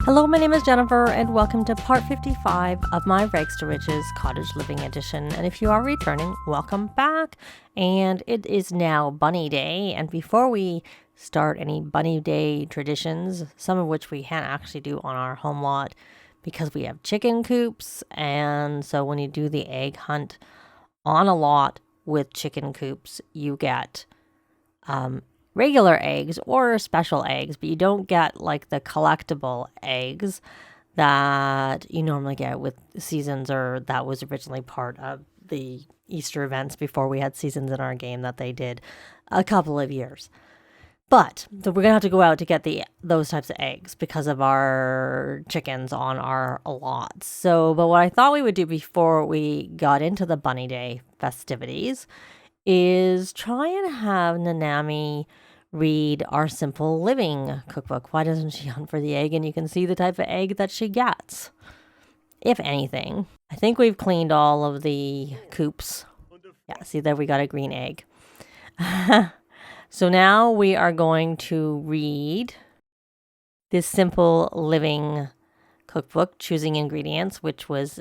Hello, my name is Jennifer, and welcome to part 55 of my Rags to Riches Cottage Living Edition. And if you are returning, welcome back. And it is now Bunny Day. And before we start any Bunny Day traditions, some of which we can't actually do on our home lot because we have chicken coops. And so when you do the egg hunt on a lot with chicken coops, you get regular eggs or special eggs, but you don't get like the collectible eggs that you normally get with seasons, or that was originally part of the Easter events before we had seasons in our game that they did a couple of years. But so we're gonna have to go out to get those types of eggs because of our chickens on our lots. So, but what I thought we would do before we got into the Bunny Day festivities is try and have Nanami read our Simple Living cookbook. Why doesn't she hunt for the egg? And you can see the type of egg that she gets, if anything. I think we've cleaned all of the coops. Yeah, see there we got a green egg. So now we are going to read this Simple Living cookbook, Choosing Ingredients, which was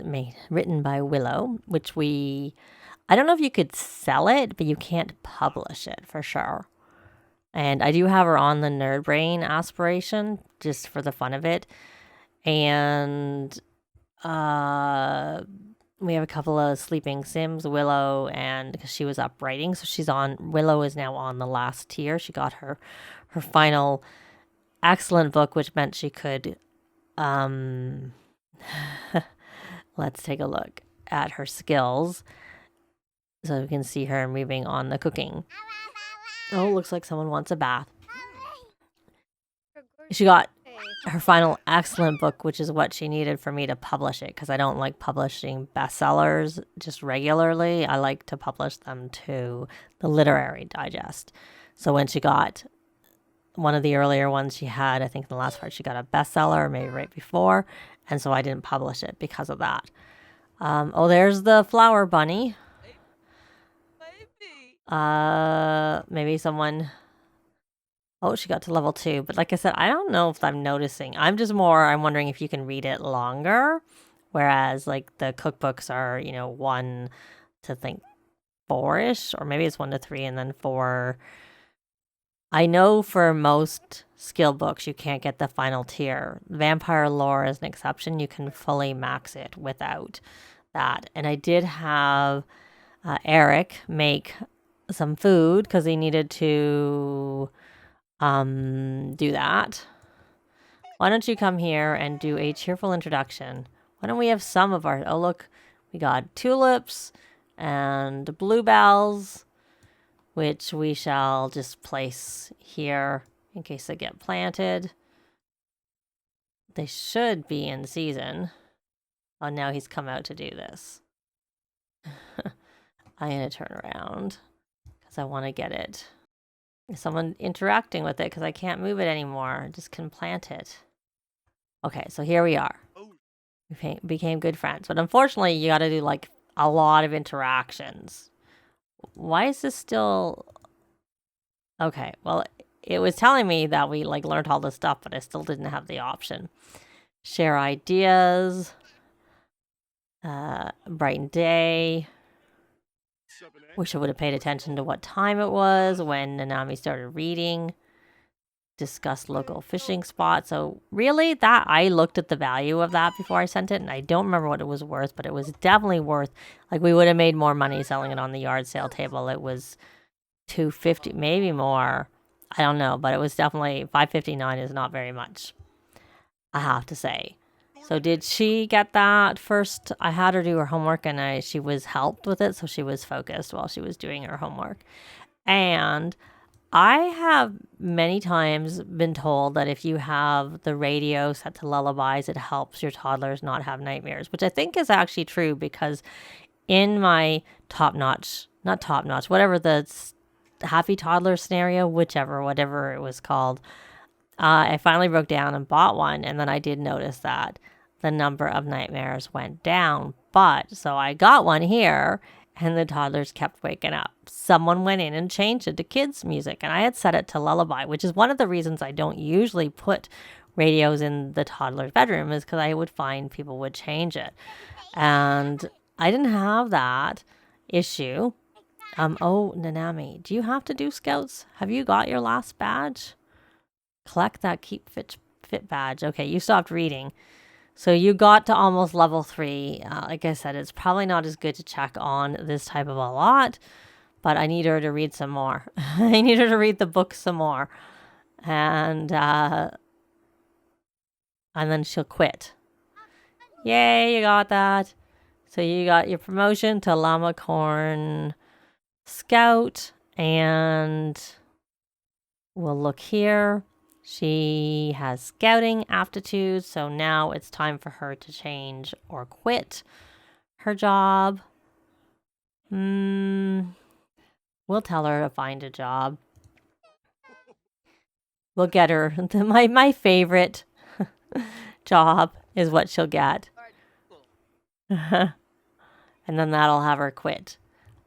written by Willow, which I don't know if you could sell it, but you can't publish it for sure. And I do have her on the Nerd Brain aspiration, just for the fun of it. And we have a couple of sleeping Sims, Willow, and because she was up writing, so Willow is now on the last tier. She got her final excellent book, which meant she could, let's take a look at her skills. So we can see her moving on the cooking. Oh, looks like someone wants a bath. She got her final excellent book, which is what she needed for me to publish it, because I don't like publishing bestsellers just regularly. I like to publish them to the Literary Digest. So when she got one of the earlier ones she had, I think in the last part, she got a bestseller, maybe right before, and so I didn't publish it because of that. Oh, there's the flower bunny. Maybe someone... Oh, she got to level 2. But like I said, I don't know if I'm noticing. I'm wondering if you can read it longer. Whereas like the cookbooks are, 1 to 4-ish. Or maybe it's 1 to 3 and then 4. I know for most skill books, you can't get the final tier. Vampire Lore is an exception. You can fully max it without that. And I did have Eric make some food because he needed to do that. Why don't you come here and do a cheerful introduction? Why don't we have some of our... Oh, look, we got tulips and bluebells, which we shall just place here in case they get planted. They should be in season. Oh, now he's come out to do this. I'm going to turn around because I want to get it. Someone interacting with it because I can't move it anymore. I just can plant it. Okay, so here we are. We became good friends. But unfortunately, you got to do like a lot of interactions. Why is this still... Okay, well, it was telling me that we like learned all this stuff, but I still didn't have the option. Share ideas. Brighten day. Wish I would have paid attention to what time it was when Nanami started reading. Discuss local fishing spots. So really, that I looked at the value of that before I sent it, and I don't remember what it was worth, but it was definitely worth. Like we would have made more money selling it on the yard sale table. It was $250, maybe more. I don't know, but it was definitely $5.59 is not very much, I have to say. So did she get that first? I had her do her homework and she was helped with it. So she was focused while she was doing her homework. And I have many times been told that if you have the radio set to lullabies, it helps your toddlers not have nightmares, which I think is actually true because in my whatever the happy toddler scenario, whatever it was called, I finally broke down and bought one. And then I did notice that the number of nightmares went down. But so I got one here and the toddlers kept waking up. Someone went in and changed it to kids music, and I had set it to lullaby, which is one of the reasons I don't usually put radios in the toddler's bedroom is because I would find people would change it. And I didn't have that issue. Oh, Nanami, do you have to do scouts? Have you got your last badge? Collect that keep fit badge. Okay, you stopped reading. So you got to almost level 3. Like I said, it's probably not as good to check on this type of a lot, but I need her to read some more. I need her to read the book some more. And then she'll quit. Yay, you got that. So you got your promotion to Llama Corn Scout, and we'll look here. She has scouting aptitude, so now it's time for her to change or quit her job. We'll tell her to find a job. We'll get her. My favorite job is what she'll get. And then that'll have her quit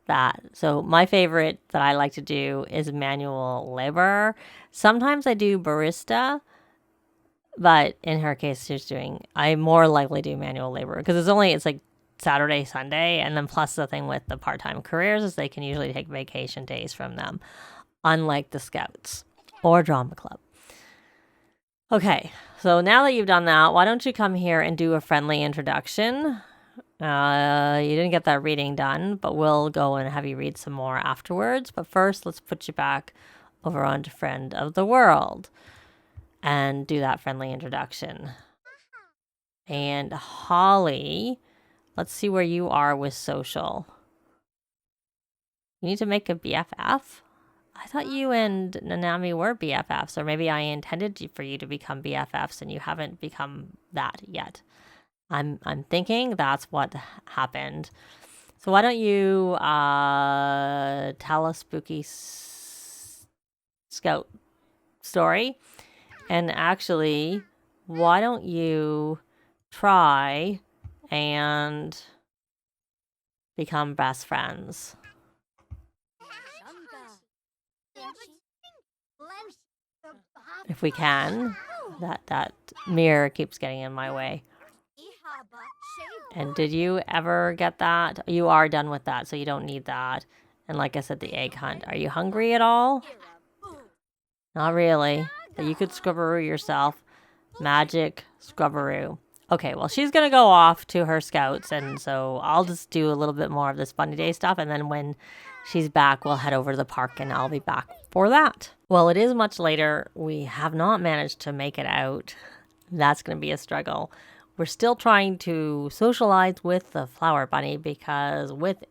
that. So my favorite that I like to do is manual labor. Sometimes I do barista, but in her case, I more likely do manual labor because it's like Saturday, Sunday, and then plus the thing with the part-time careers is they can usually take vacation days from them, unlike the Scouts or Drama Club. Okay, so now that you've done that, why don't you come here and do a friendly introduction? You didn't get that reading done, but we'll go and have you read some more afterwards. But first, let's put you back over onto Friend of the World and do that friendly introduction. And Holly, let's see where you are with social. You need to make a BFF? I thought you and Nanami were BFFs, or maybe I intended for you to become BFFs and you haven't become that yet. I'm thinking that's what happened. So why don't you tell a spooky scout story? And actually, why don't you try and become best friends? If we can. That mirror keeps getting in my way. And did you ever get that? You are done with that, so you don't need that. And like I said, the egg hunt. Are you hungry at all? Not really. But you could scrubberoo yourself. Magic scrubberoo. Okay, well, she's going to go off to her scouts, and so I'll just do a little bit more of this Bunny Day stuff, and then when she's back, we'll head over to the park, and I'll be back for that. Well, it is much later. We have not managed to make it out. That's going to be a struggle. We're still trying to socialize with the Flower Bunny because with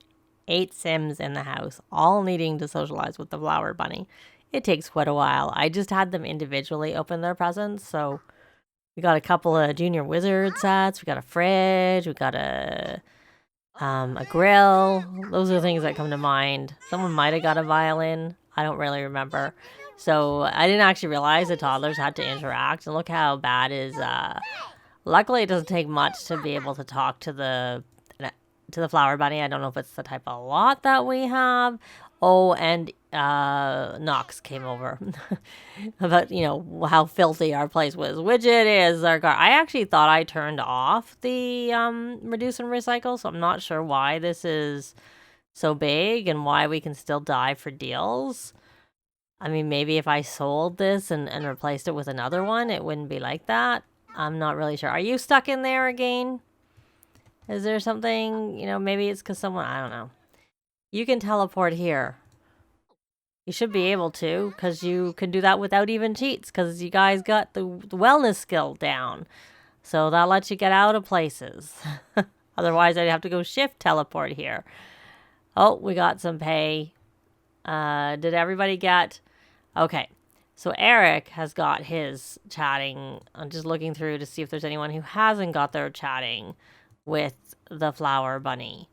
8 Sims in the house, all needing to socialize with the Flower Bunny, it takes quite a while. I just had them individually open their presents, so we got a couple of Junior Wizard sets, we got a fridge, we got a grill. Those are things that come to mind. Someone might have got a violin. I don't really remember. So I didn't actually realize the toddlers had to interact, and look how bad is... Luckily, it doesn't take much to be able to talk to the Flower Bunny. I don't know if it's the type of lot that we have. Oh, and Knox came over about, how filthy our place was, which it is. I actually thought I turned off the reduce and recycle, so I'm not sure why this is so big and why we can still die for deals. I mean, maybe if I sold this and replaced it with another one, it wouldn't be like that. I'm not really sure. Are you stuck in there again? Is there something, maybe it's because someone, I don't know. You can teleport here. You should be able to, because you can do that without even cheats, because you guys got the wellness skill down. So that lets you get out of places. Otherwise, I'd have to go shift teleport here. Oh, we got some pay. Did everybody get... Okay. So Eric has got his chatting. I'm just looking through to see if there's anyone who hasn't got their chatting with the Flower Bunny.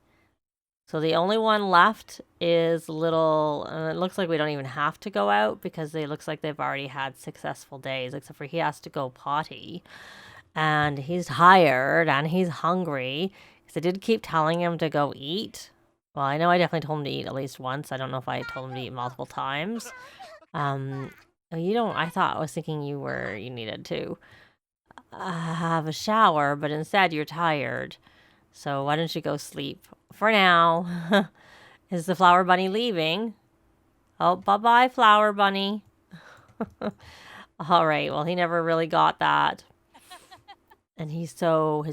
So the only one left is little, it looks like we don't even have to go out because it looks like they've already had successful days, except for he has to go potty. And he's tired and he's hungry because I did keep telling him to go eat. Well, I know I definitely told him to eat at least once. I don't know if I told him to eat multiple times. I was thinking you needed to. have a shower, but instead you're tired. So why don't you go sleep for now? Is the flower bunny leaving? Oh, bye-bye, flower bunny. All right, well, he never really got that. And his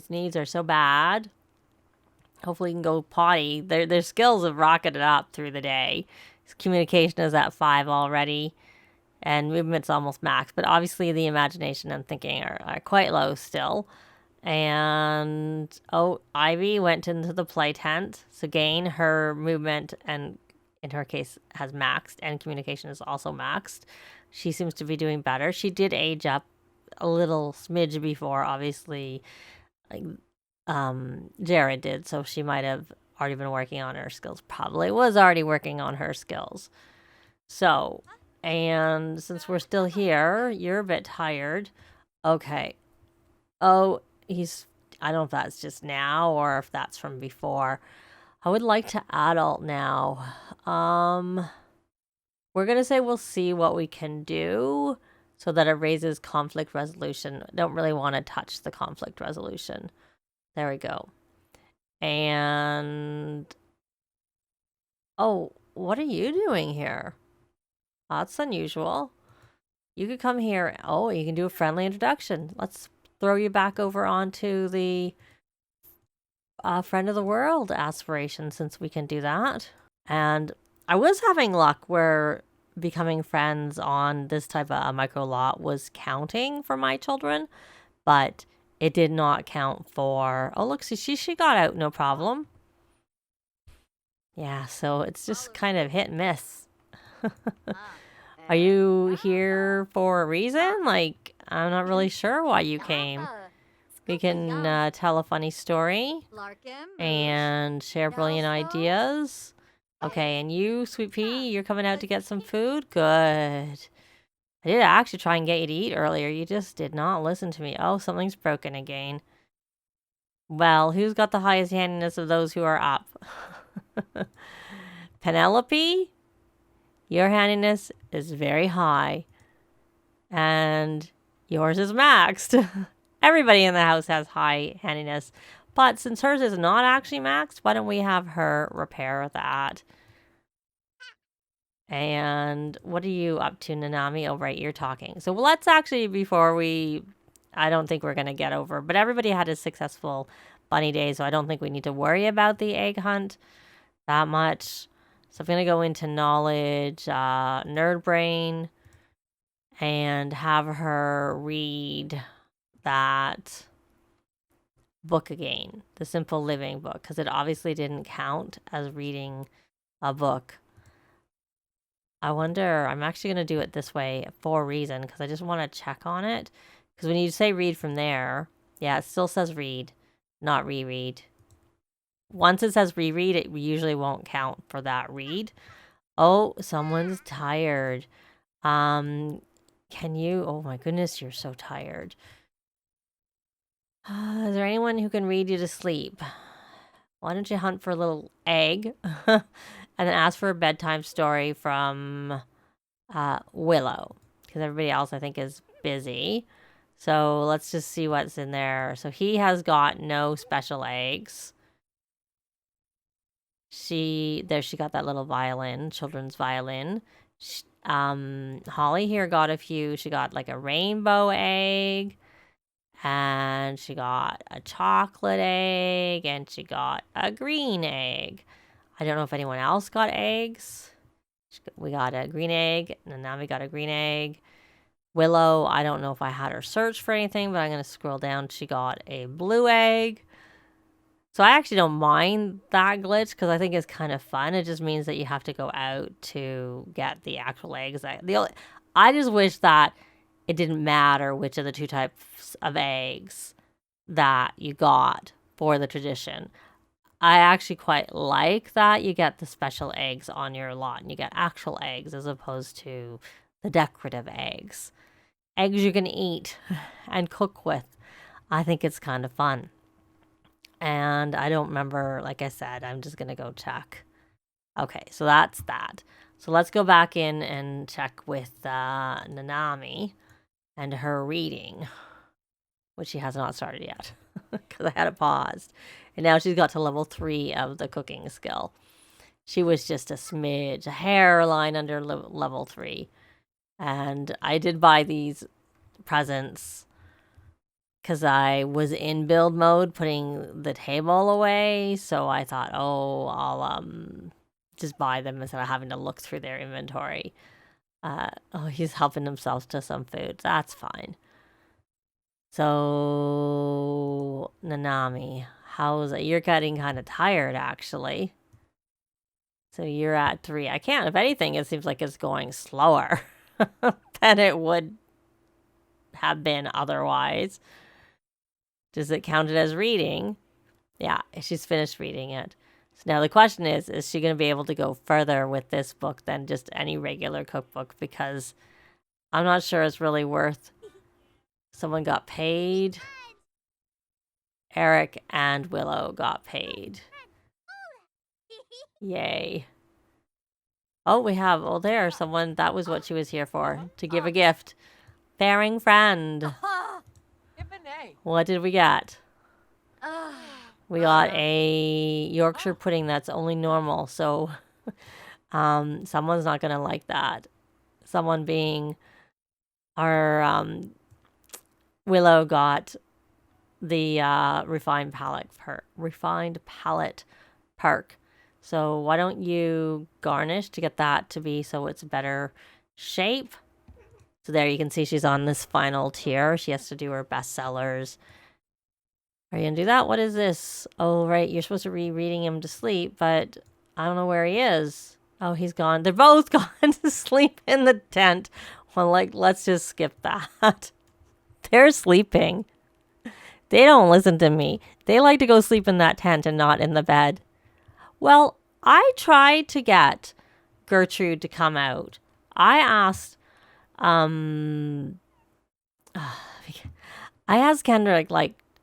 needs are so bad. Hopefully he can go potty. Their skills have rocketed up through the day. His communication is at 5 already. And movement's almost max. But obviously the imagination and thinking are quite low still. And, oh, Ivy went into the play tent. So again, her movement and, in her case, has maxed. And communication is also maxed. She seems to be doing better. She did age up a little smidge before, obviously. Like, Jared did, so she might have already been working on her skills. Probably was already working on her skills. So, and since we're still here, you're a bit tired. Okay. Oh, I don't know if that's just now or if that's from before. I would like to adult now. We're going to say we'll see what we can do so that it raises conflict resolution. Don't really want to touch the conflict resolution. There we go. And, oh, what are you doing here? That's unusual. You could come here. Oh, you can do a friendly introduction. Let's throw you back over onto the friend of the world aspiration, since we can do that. And I was having luck where becoming friends on this type of a micro lot was counting for my children, but it did not count for, oh, look, see, she got out, no problem. Yeah, so it's just kind of hit and miss. Are you here for a reason? Like, I'm not really sure why you came. We can tell a funny story and share brilliant ideas. Okay, and you, Sweet Pea, you're coming out to get some food? Good. I did actually try and get you to eat earlier. You just did not listen to me. Oh, something's broken again. Well, who's got the highest handiness of those who are up? Penelope, your handiness is very high. And yours is maxed. Everybody in the house has high handiness. But since hers is not actually maxed, why don't we have her repair that? And what are you up to, Nanami? Oh, right, you're talking. So let's actually, I don't think we're going to get over, but everybody had a successful bunny day, so I don't think we need to worry about the egg hunt that much. So I'm going to go into knowledge, nerd brain, and have her read that book again, the Simple Living book, because it obviously didn't count as reading a book. I wonder, I'm actually going to do it this way for a reason, because I just want to check on it. Because when you say read from there, yeah, it still says read, not reread. Once it says reread, it usually won't count for that read. Oh, someone's tired. Can you, oh my goodness, you're so tired. Is there anyone who can read you to sleep? Why don't you hunt for a little egg and then ask for a bedtime story from Willow, because everybody else I think is busy. So let's just see what's in there. So he has got no special eggs. She got that little violin, children's violin. Holly here got a few. She got like a rainbow egg, and she got a chocolate egg, and she got a green egg. I don't know if anyone else got eggs. We got a green egg, and now we got a green egg. Willow, I don't know if I had her search for anything, but I'm going to scroll down. She got a blue egg. So I actually don't mind that glitch, because I think it's kind of fun. It just means that you have to go out to get the actual eggs. I just wish that it didn't matter which of the two types of eggs that you got for the tradition. I actually quite like that you get the special eggs on your lot, and you get actual eggs as opposed to the decorative eggs. Eggs you can eat and cook with. I think it's kind of fun. And I don't remember, like I said, I'm just going to go check. Okay, so that's that. So let's go back in and check with Nanami and her reading. which she has not started yet because I had it paused. And now she's got to level 3 of the cooking skill. She was just a smidge, a hairline under level 3. And I did buy these presents because I was in build mode putting the table away. So I thought, oh, I'll just buy them instead of having to look through their inventory. Oh, he's helping himself to some food. That's fine. So, Nanami, how's it? You're getting kind of tired, actually. So you're at 3. I can't. If anything, it seems like it's going slower than it would have been otherwise. Does it count it as reading? Yeah, she's finished reading it. So now the question is she going to be able to go further with this book than just any regular cookbook? Because I'm not sure it's really worth. Someone got paid. Eric and Willow got paid. Yay. Oh, we have, there, someone, that was what she was here for, to give a gift. Faring friend. What did we get? We got a Yorkshire pudding that's only normal, so someone's not going to like that. Someone being our Willow got the refined palette perk. So why don't you garnish to get that to be so it's better shape. So there you can see she's on this final tier. She has to do her bestsellers. Are you going to do that? What is this? Oh, right. You're supposed to be reading him to sleep, but I don't know where he is. Oh, he's gone. They're both gone to sleep in the tent. Well, let's just skip that. They're sleeping. They don't listen to me. They like to go sleep in that tent and not in the bed. Well, I tried to get Gertrude to come out. I asked Kendrick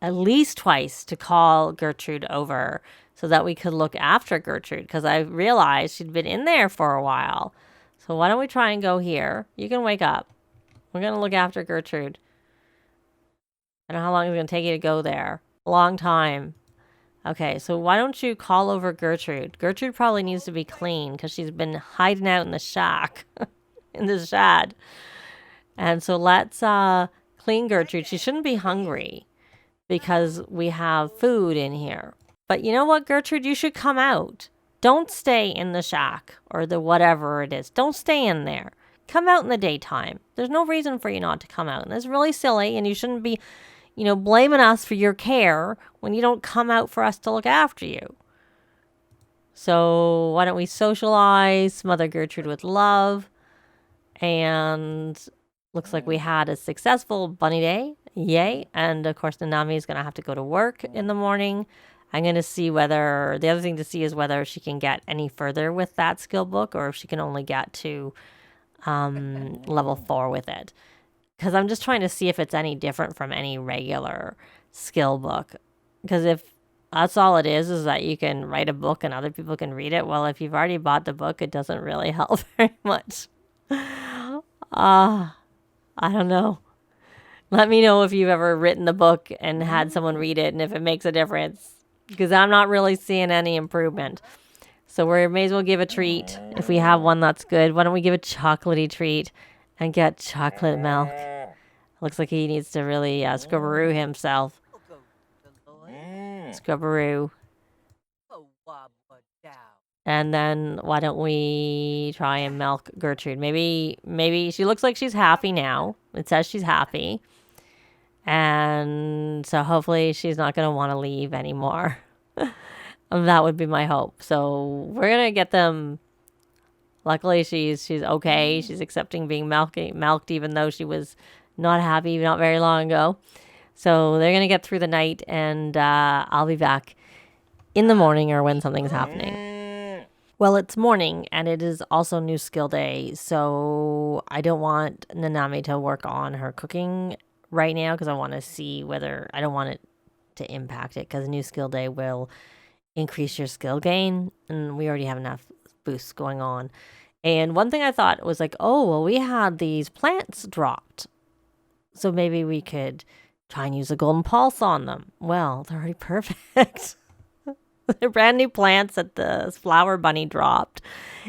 at least twice to call Gertrude over so that we could look after Gertrude, because I realized she'd been in there for a while. So why don't we try and go here? You can wake up. We're going to look after Gertrude. I don't know how long it's going to take you to go there. A long time. Okay, so why don't you call over Gertrude? Gertrude probably needs to be clean because she's been hiding out in the shack, in the shed. And so let's clean Gertrude. She shouldn't be hungry because we have food in here. But you know what, Gertrude? You should come out. Don't stay in the shack or the whatever it is. Don't stay in there. Come out in the daytime. There's no reason for you not to come out. And it's really silly, and you shouldn't be, blaming us for your care when you don't come out for us to look after you. So why don't we socialize, smother Gertrude with love, and looks like we had a successful bunny day. Yay. And of course, Nanami is going to have to go to work in the morning. I'm going to see whether, the other thing to see is whether she can get any further with that skill book or if she can only get to level 4 with it. Because I'm just trying to see if it's any different from any regular skill book. Because if that's all it is that you can write a book and other people can read it, well, if you've already bought the book, it doesn't really help very much. I don't know. Let me know if you've ever written the book and had someone read it and if it makes a difference. Because I'm not really seeing any improvement. So we may as well give a treat. If we have one that's good, why don't we give a chocolatey treat and get chocolate milk? Looks like he needs to really scrubberoo himself. Scrubberoo. And then why don't we try and milk Gertrude? Maybe she looks like she's happy now. It says she's happy. And so hopefully she's not going to want to leave anymore. That would be my hope. So we're going to get them. Luckily, she's okay. She's accepting being milked, even though she was not happy not very long ago. So they're going to get through the night, and I'll be back in the morning or when something's happening. Well, it's morning, and it is also new skill day. So I don't want Nanami to work on her cooking right now because I want to see whether I don't want it to impact it, because new skill day will increase your skill gain, and we already have enough boosts going on. And one thing I thought was we had these plants dropped, so maybe we could Try and use a golden pulse on them. Well, they're already perfect. They're brand new plants that the flower bunny dropped,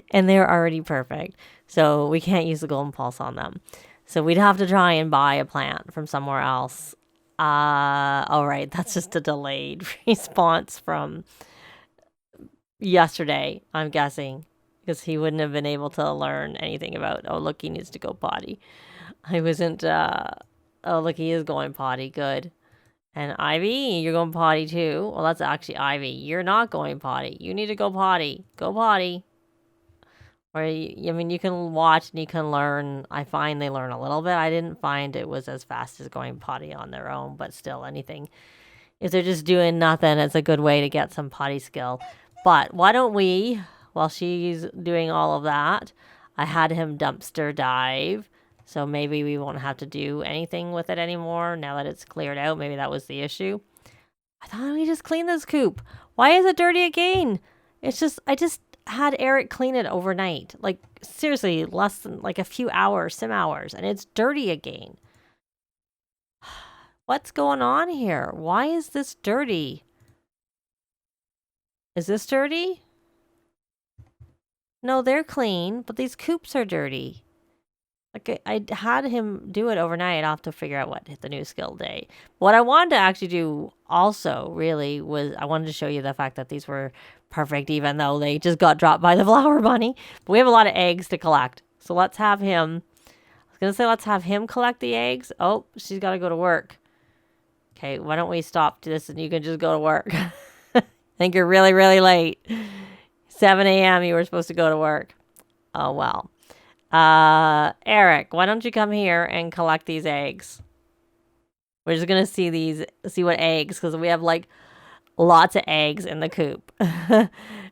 and they're already perfect. So we can't use the golden pulse on them. So we'd have to try and buy a plant from somewhere else. All right, that's just a delayed response from yesterday, I'm guessing, because he wouldn't have been able to learn anything about, oh, look, he needs to go potty. I wasn't, oh, look, he is going potty. Good. And Ivy, you're going potty too. Well, that's actually Ivy. You're not going potty. You need to go potty. Go potty. Or, I mean, you can watch and you can learn. I find they learn a little bit. I didn't find it was as fast as going potty on their own, but still, anything. If they're just doing nothing, it's a good way to get some potty skill. But why don't we, while she's doing all of that, I had him dumpster dive. So maybe we won't have to do anything with it anymore now that it's cleared out. Maybe that was the issue. I thought we just cleaned this coop. Why is it dirty again? It's just, I just had Eric clean it overnight. Like, seriously, less than like a few hours, some hours, and it's dirty again. What's going on here? Why is this dirty? Is this dirty? No, they're clean, but these coops are dirty. Like, I had him do it overnight. I'll have to figure out what the new skill day. What I wanted to actually do also, really, was I wanted to show you the fact that these were perfect, even though they just got dropped by the flower bunny. But we have a lot of eggs to collect. So let's have him, I was going to say let's have him collect the eggs. Oh, she's got to go to work. Okay, why don't we stop this and you can just go to work. I think you're really, really late. 7 a.m. you were supposed to go to work. Oh, well. Eric, why don't you come here and collect these eggs? We're just going to see what eggs, because we have like lots of eggs in the coop.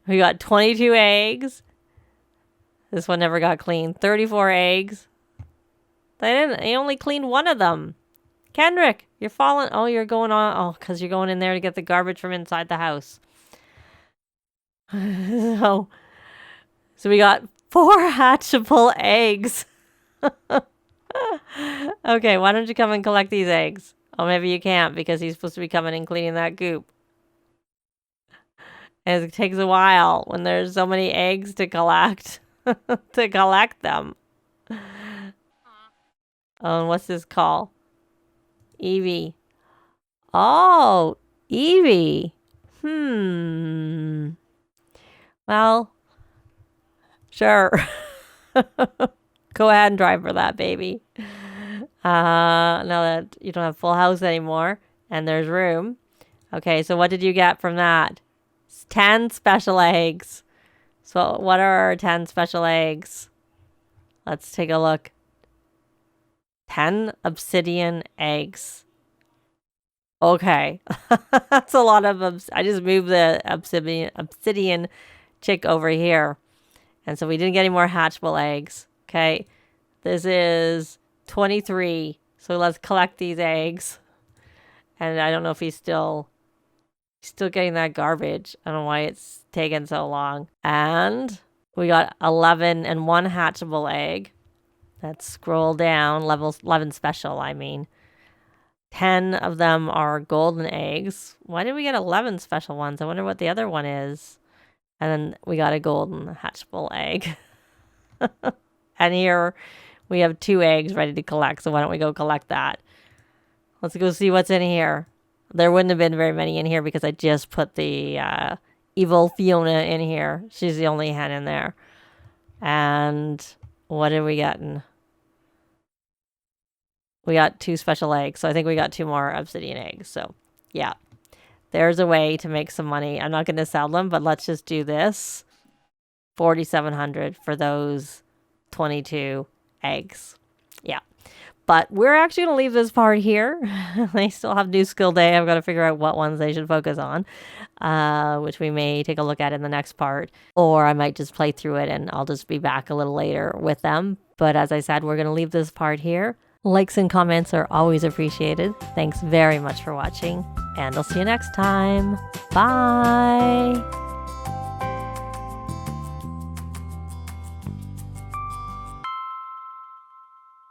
We got 22 eggs. This one never got cleaned. 34 eggs. They only cleaned one of them. Kendrick, you're falling. Oh, you're going on. Oh, because you're going in there to get the garbage from inside the house. So we got 4 hatchable eggs. Okay, why don't you come and collect these eggs? Oh, maybe you can't because he's supposed to be coming and cleaning that coop. And it takes a while when there's so many eggs to collect. To collect them. Oh, and what's this call? Evie. Oh, Evie. Well, sure. Go ahead and drive for that, baby. Now that you don't have full house anymore and there's room. Okay, so what did you get from that? 10 special eggs. So what are our 10 special eggs? Let's take a look. 10 obsidian eggs. Okay. That's a lot of... I just moved the obsidian chick over here. And so we didn't get any more hatchable eggs. Okay. This is 23. So let's collect these eggs. And I don't know if he's still getting that garbage. I don't know why it's taken so long. And we got 11 and 1 hatchable egg. Let's scroll down. Level 11 special, I mean. 10 of them are golden eggs. Why did we get 11 special ones? I wonder what the other one is. And then we got a golden hatchable egg. And here we have 2 eggs ready to collect. So why don't we go collect that? Let's go see what's in here. There wouldn't have been very many in here because I just put the evil Fiona in here. She's the only hen in there. And what are we getting? We got 2 special eggs. So I think we got 2 more obsidian eggs. So yeah, there's a way to make some money. I'm not going to sell them, but let's just do this. 4,700 for those 22 eggs. Yeah. But we're actually going to leave this part here. They still have new skill day. I've got to figure out what ones they should focus on, which we may take a look at in the next part. Or I might just play through it and I'll just be back a little later with them. But as I said, we're going to leave this part here. Likes and comments are always appreciated. Thanks very much for watching, and I'll see you next time. Bye!